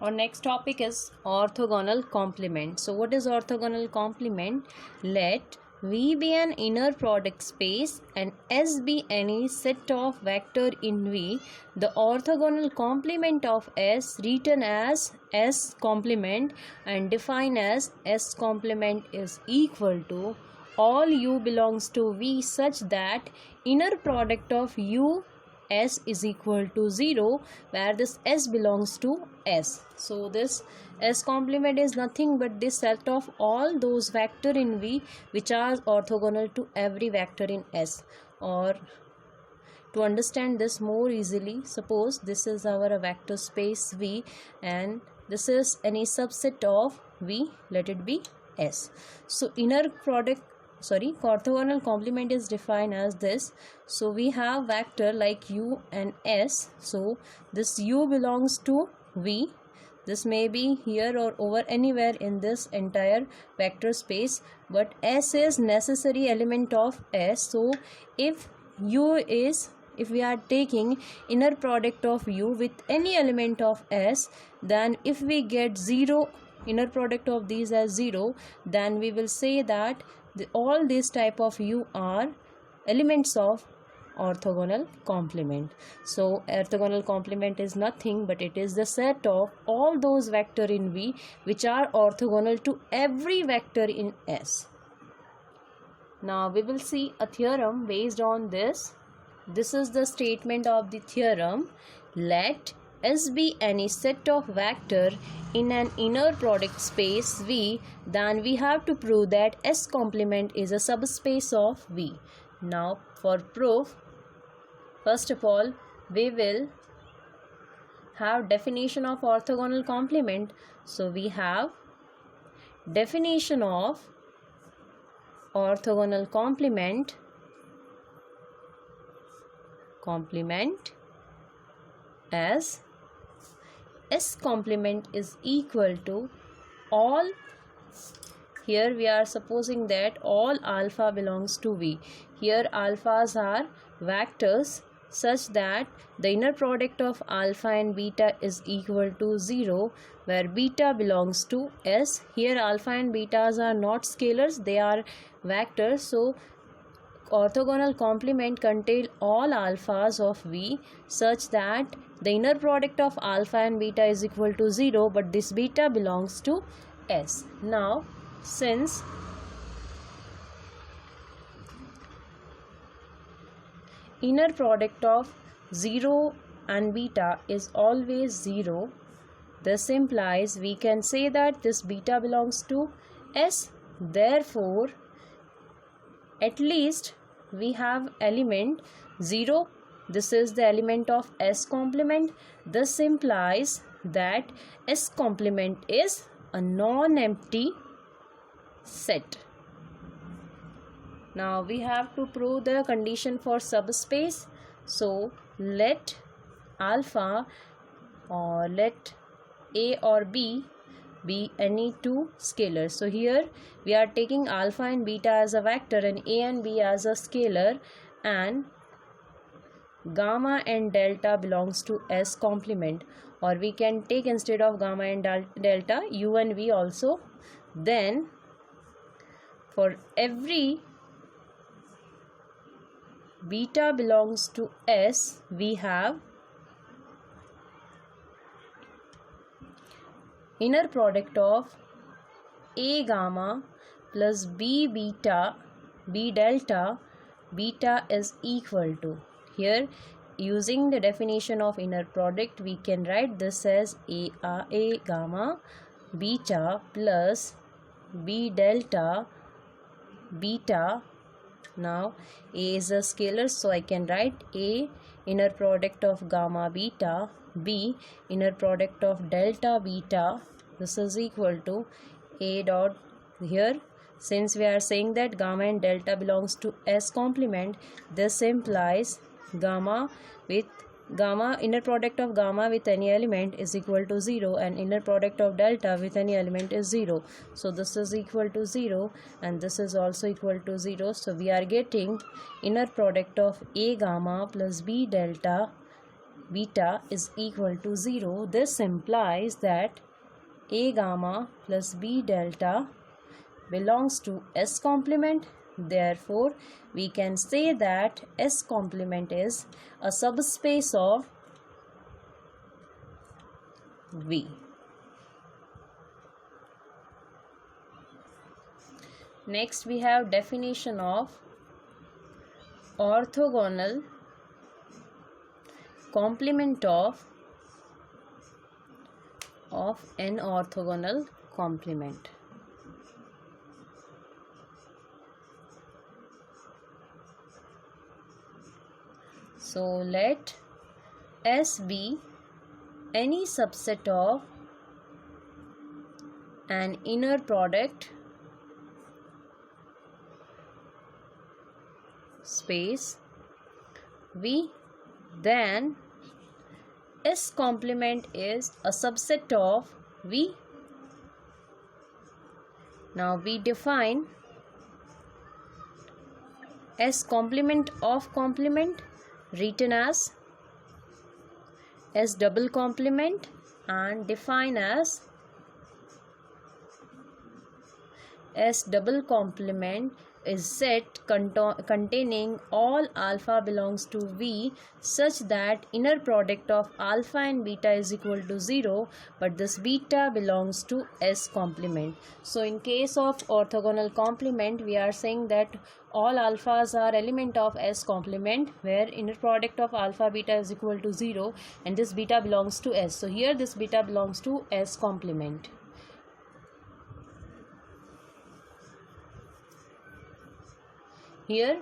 Our next topic is orthogonal complement. So what is orthogonal complement? Let V be an inner product space and S be any set of vector in V. The orthogonal complement of S written as S complement and defined as S complement is equal to all U belongs to V such that inner product of U S is equal to 0 where this S belongs to S. So this S complement is nothing but this set of all those vector in V which are orthogonal to every vector in S. Or to understand this more easily, suppose this is our vector space V and this is any subset of V, let it be S. So orthogonal complement is defined as this. So we have vector like U and S. So this U belongs to V. This may be here or over anywhere in this entire vector space, but S is necessary element of S. So if we are taking inner product of U with any element of S, then if we get 0 inner product of these as 0, then we will say that all these type of U are elements of orthogonal complement. So orthogonal complement is nothing but it is the set of all those vector in V which are orthogonal to every vector in S. Now we will see a theorem based on this. This is the statement of the theorem. Let S be any set of vector in an inner product space V, then we have to prove that S complement is a subspace of V. Now for proof, first of all we will have definition of orthogonal complement. So we have definition of orthogonal complement as S complement is equal to all, here we are supposing that all alpha belongs to V. Here alphas are vectors such that the inner product of alpha and beta is equal to 0 where beta belongs to S. Here alpha and betas are not scalars, they are vectors. So orthogonal complement contain all alphas of V such that the inner product of alpha and beta is equal to 0, but this beta belongs to S. Now since inner product of 0 and beta is always 0, this implies we can say that this beta belongs to S. Therefore at least we have element 0, this is the element of S complement. This implies that S complement is a non-empty set. Now we have to prove the condition for subspace. So let alpha or let A or B be any two scalars. So here we are taking alpha and beta as a vector and A and B as a scalar, and gamma and delta belongs to S complement, or we can take instead of gamma and delta U and V also. Then for every beta belongs to S, we have inner product of A gamma plus B beta, B delta, beta is equal to, here using the definition of inner product we can write this as A gamma beta plus B delta beta. Now A is a scalar, so I can write A inner product of gamma beta, B inner product of delta beta, this is equal to A dot, here since we are saying that gamma and delta belongs to S complement, this implies gamma inner product of gamma with any element is equal to 0 and inner product of delta with any element is 0. So this is equal to 0 and this is also equal to 0. So we are getting inner product of A gamma plus B delta beta is equal to 0. This implies that A gamma plus B delta belongs to S complement. Therefore, we can say that S complement is a subspace of V. Next, we have definition of orthogonal complement of an orthogonal complement. So let S be any subset of an inner product space V, then S complement is a subset of V. Now we define S complement of complement written as S double complement and define as S double complement is set containing all alpha belongs to V such that inner product of alpha and beta is equal to 0, but this beta belongs to S complement. So in case of orthogonal complement, we are saying that all alphas are element of S complement where inner product of alpha beta is equal to 0 and this beta belongs to S. So here this beta belongs to S complement. Here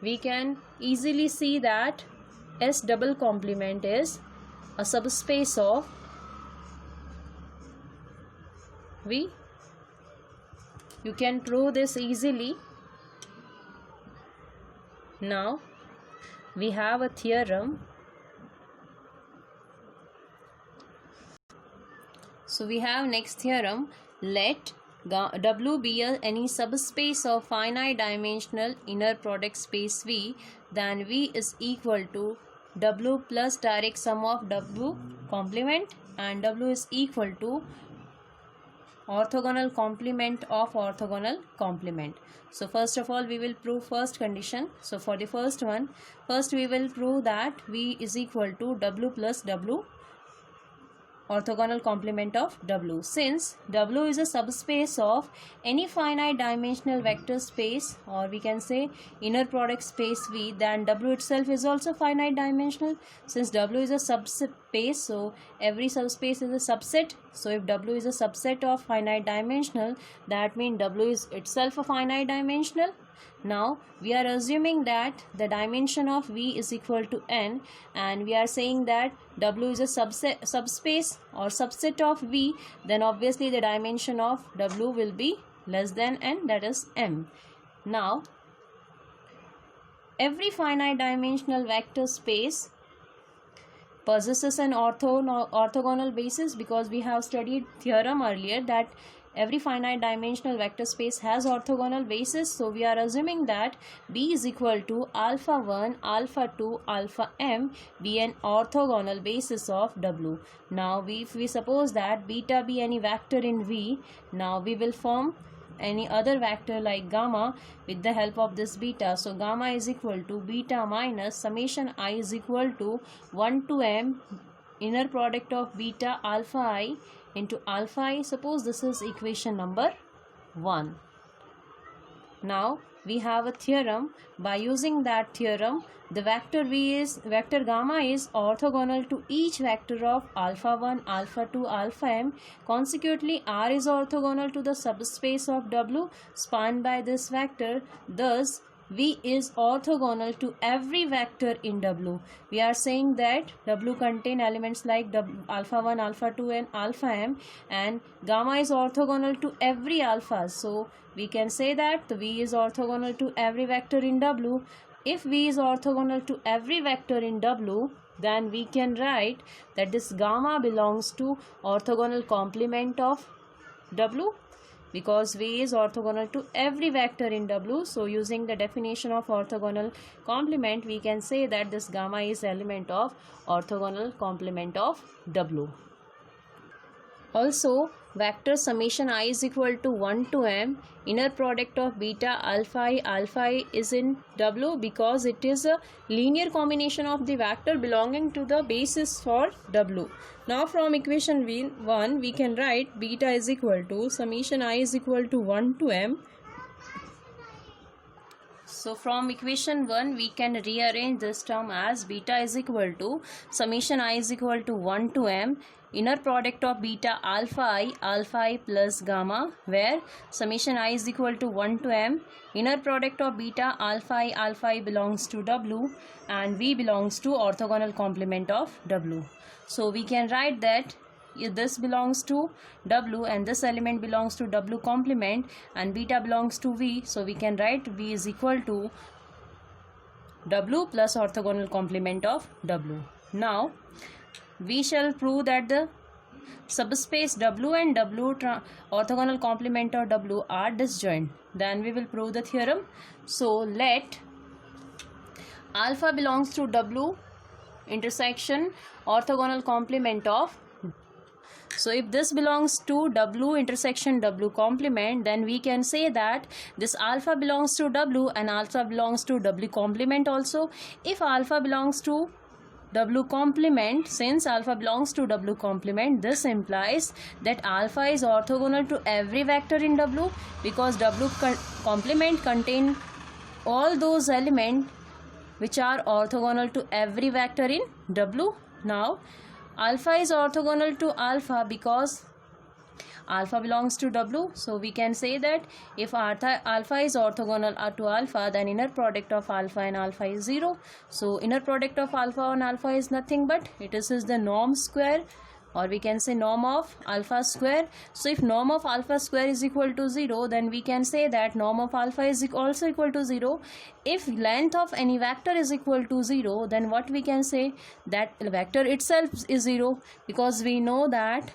we can easily see that S double complement is a subspace of V. You can prove this easily. Now we have a theorem. So we have next theorem. Let W be any subspace of finite dimensional inner product space V, then V is equal to W plus direct sum of W complement and W is equal to orthogonal complement of orthogonal complement. So first of all we will prove first condition. So for the first one, first we will prove that V is equal to W plus W orthogonal complement of W. Since W is a subspace of any finite dimensional vector space, or we can say inner product space V, then W itself is also finite dimensional. Since W is a subspace, so every subspace is a subset. So if W is a subset of finite dimensional, that means W is itself a finite dimensional. Now we are assuming that the dimension of V is equal to n, and we are saying that W is a subspace or subset of V, then obviously the dimension of W will be less than n, that is m. Now every finite dimensional vector space possesses an orthogonal basis, because we have studied theorem earlier that every finite dimensional vector space has orthogonal basis. So we are assuming that B is equal to alpha 1, alpha 2, alpha m be an orthogonal basis of W. Now if we suppose that beta be any vector in V, now we will form any other vector like gamma with the help of this beta. So gamma is equal to beta minus summation I is equal to 1 to m inner product of beta alpha I into alpha I. Suppose this is equation number 1. Now we have a theorem. By using that theorem, the vector gamma is orthogonal to each vector of alpha 1, alpha 2, alpha m. Consequently, R is orthogonal to the subspace of W spanned by this vector. Thus V is orthogonal to every vector in W. We are saying that W contain elements like alpha 1, alpha 2 and alpha m, and gamma is orthogonal to every alpha. So we can say that the V is orthogonal to every vector in W. If V is orthogonal to every vector in W, then we can write that this gamma belongs to orthogonal complement of W. because V is orthogonal to every vector in W. So using the definition of orthogonal complement, we can say that this gamma is element of orthogonal complement of W. Also, vector summation I is equal to 1 to m, inner product of beta alpha I is in W because it is a linear combination of the vector belonging to the basis for W. Now from equation 1 we can write beta is equal to summation I is equal to 1 to m. So from equation 1 we can rearrange this term as beta is equal to summation I is equal to 1 to m, inner product of beta alpha I plus gamma, where summation I is equal to 1 to m, inner product of beta alpha I belongs to W and V belongs to orthogonal complement of W. So we can write that if this belongs to W and this element belongs to W complement and beta belongs to V, so we can write V is equal to W plus orthogonal complement of W. Now we shall prove that the subspace W and W orthogonal complement of W are disjoint. Then we will prove the theorem. So let alpha belongs to W intersection orthogonal complement of. So if this belongs to W intersection W complement, then we can say that this alpha belongs to W and alpha belongs to W complement also. If alpha belongs to W complement, since alpha belongs to W complement, this implies that alpha is orthogonal to every vector in W because W complement contain all those elements which are orthogonal to every vector in W. Now alpha is orthogonal to alpha because alpha belongs to W. So we can say that if alpha is orthogonal to alpha, then inner product of alpha and alpha is 0. So inner product of alpha and alpha is nothing but it is the norm square, or we can say norm of alpha square. So if norm of alpha square is equal to 0, then we can say that norm of alpha is also equal to 0. If length of any vector is equal to 0, then what we can say, that vector itself is 0, because we know that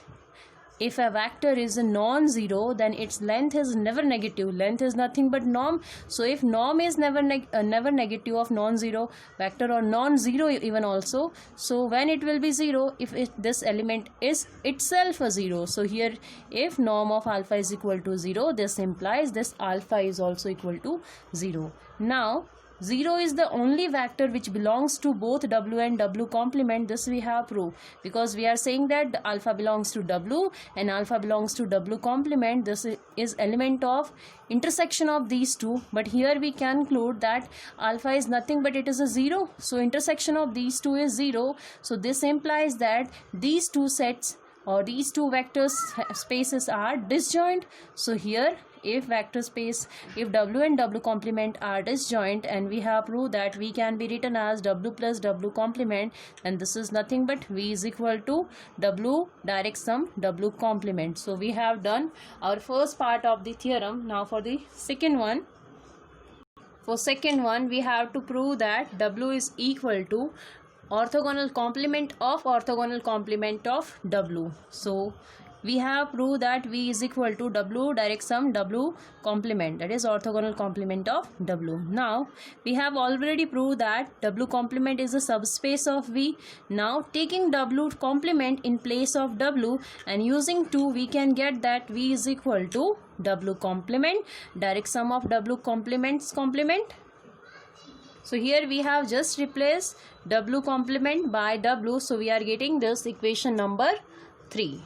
if a vector is a non-zero, then its length is never negative. Length is nothing but norm. So if norm is never negative of non-zero vector, or non-zero even also, so when it will be 0 if this element is itself a 0. So here if norm of alpha is equal to 0, this implies this alpha is also equal to 0. Now 0 is the only vector which belongs to both W and W complement. This we have proved because we are saying that the alpha belongs to W and alpha belongs to W complement. This is element of intersection of these two, but here we can conclude that alpha is nothing but it is a 0. So intersection of these two is 0. So this implies that these two sets or these two vector spaces are disjoint. So here if vector space, if W and W complement are disjoint, and we have proved that V can be written as W plus W complement, and this is nothing but V is equal to W direct sum W complement. So we have done our first part of the theorem. Now for the second one. For second one, we have to prove that W is equal to orthogonal complement of W. So we have proved that V is equal to W direct sum W complement, that is orthogonal complement of W. Now we have already proved that W complement is a subspace of V. Now taking W complement in place of W and using 2, we can get that V is equal to W complement direct sum of W complements complement. So here we have just replaced W complement by W, so we are getting this equation number 3.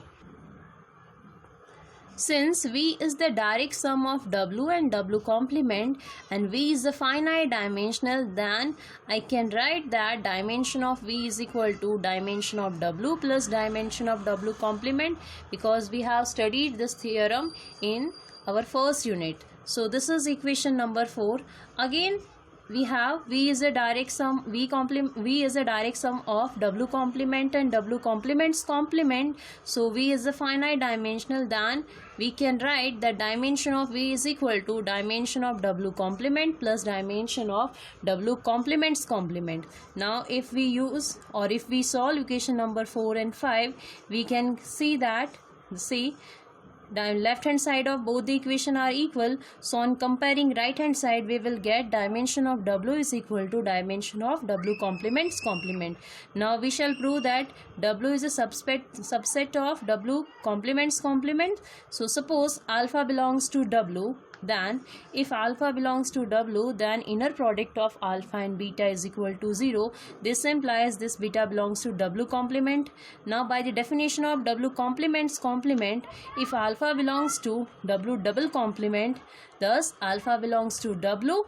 Since V is the direct sum of W and W complement and V is a finite dimensional, then I can write that dimension of V is equal to dimension of W plus dimension of W complement, because we have studied this theorem in our first unit. So this is equation number 4. Again we have V is a direct sum, V is a direct sum of W complement and W complement's complement. So V is a finite dimensional, then we can write that dimension of V is equal to dimension of W complement plus dimension of W complement's complement. Now if we use, or if we solve equation number 4 and 5, we can see that, left hand side of both the equation are equal, so on comparing right hand side we will get dimension of W is equal to dimension of W complements complement. Now we shall prove that W is a subset of W complements complement. So suppose alpha belongs to W, then if alpha belongs to W, then inner product of alpha and beta is equal to 0. This implies this beta belongs to W complement. Now by the definition of W complements complement, if alpha belongs to W double complement, thus alpha belongs to W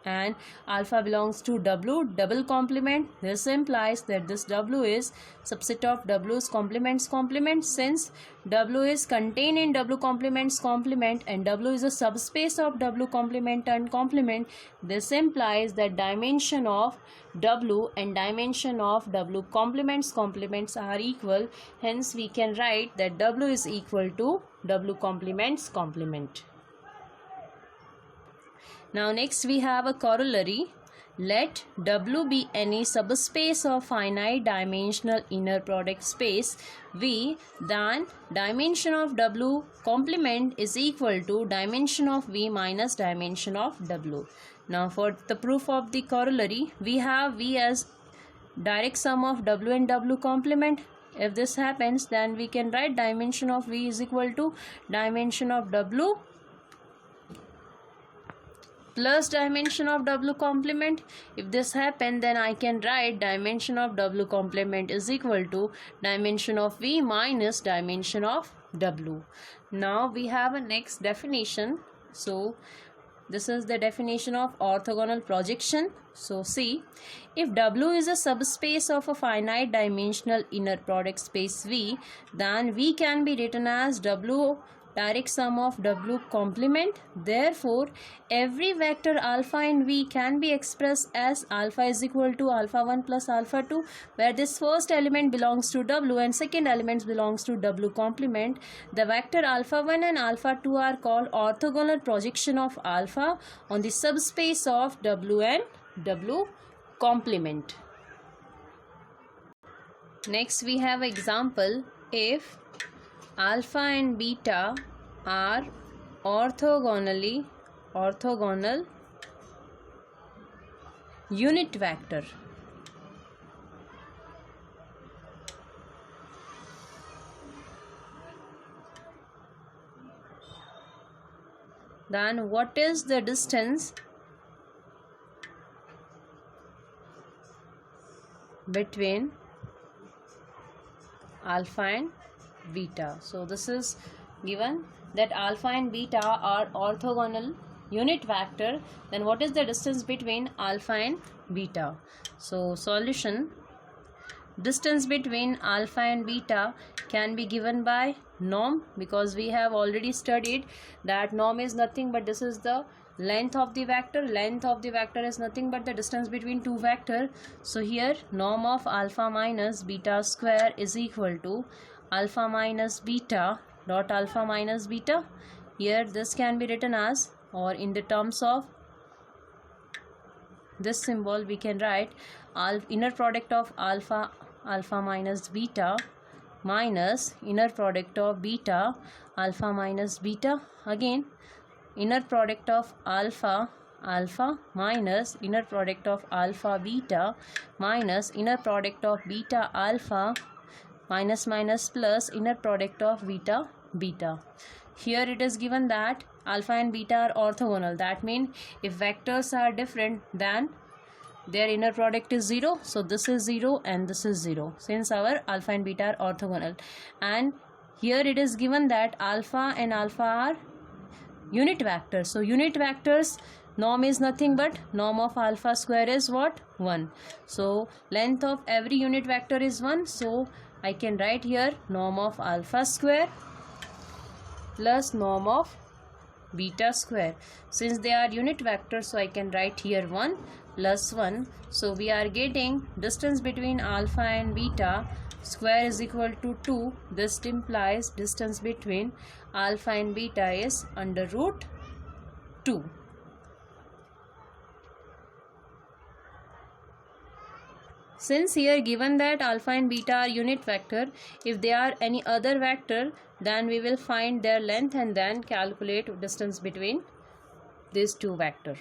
and alpha belongs to W double complement. This implies that this W is subset of W's complements complement. Since W is contained in W complements complement and W is a subspace of W complement and complement, this implies that dimension of W and dimension of W complements complements are equal. Hence we can write that W is equal to W complements complement. Now next we have a corollary. Let W be any subspace of finite dimensional inner product space V, then dimension of W complement is equal to dimension of V minus dimension of W. Now for the proof of the corollary, we have V as direct sum of W and W complement. If this happens, then we can write dimension of V is equal to dimension of W plus dimension of W complement. If this happen, then I can write dimension of W complement is equal to dimension of V minus dimension of W. Now we have a next definition. So this is the definition of orthogonal projection. So see, if W is a subspace of a finite dimensional inner product space V, then V can be written as W direct sum of W complement. Therefore, every vector alpha in V can be expressed as alpha is equal to alpha 1 plus alpha 2, where this first element belongs to W and second element belongs to W complement. The vector alpha 1 and alpha 2 are called orthogonal projection of alpha on the subspace of W and W complement. Next we have example. If alpha and beta are orthogonal unit vector, then what is the distance between alpha and beta? So this is given that alpha and beta are orthogonal unit vector, then what is the distance between alpha and beta? So solution, distance between alpha and beta can be given by norm, because we have already studied that norm is nothing but this is the length of the vector. Length of the vector is nothing but the distance between two vectors. So here norm of alpha minus beta square is equal to alpha minus beta dot alpha minus beta. Here this can be written as, or in the terms of this symbol we can write inner product of alpha minus beta minus inner product of beta alpha minus beta. Again inner product of alpha minus inner product of alpha beta minus inner product of beta alpha minus plus inner product of beta. Here it is given that alpha and beta are orthogonal. That means if vectors are different, then their inner product is 0. So this is 0 and this is 0, since our alpha and beta are orthogonal. And here it is given that alpha and alpha are unit vectors. So unit vectors, norm is nothing but norm of alpha square is what? 1. So length of every unit vector is 1. So I can write here norm of alpha square plus norm of beta square. Since they are unit vectors, so I can write here 1 plus 1. So we are getting distance between alpha and beta square is equal to 2. This implies distance between alpha and beta is under root 2. Since here given that alpha and beta are unit vector, if they are any other vector, then we will find their length and then calculate distance between these two vector.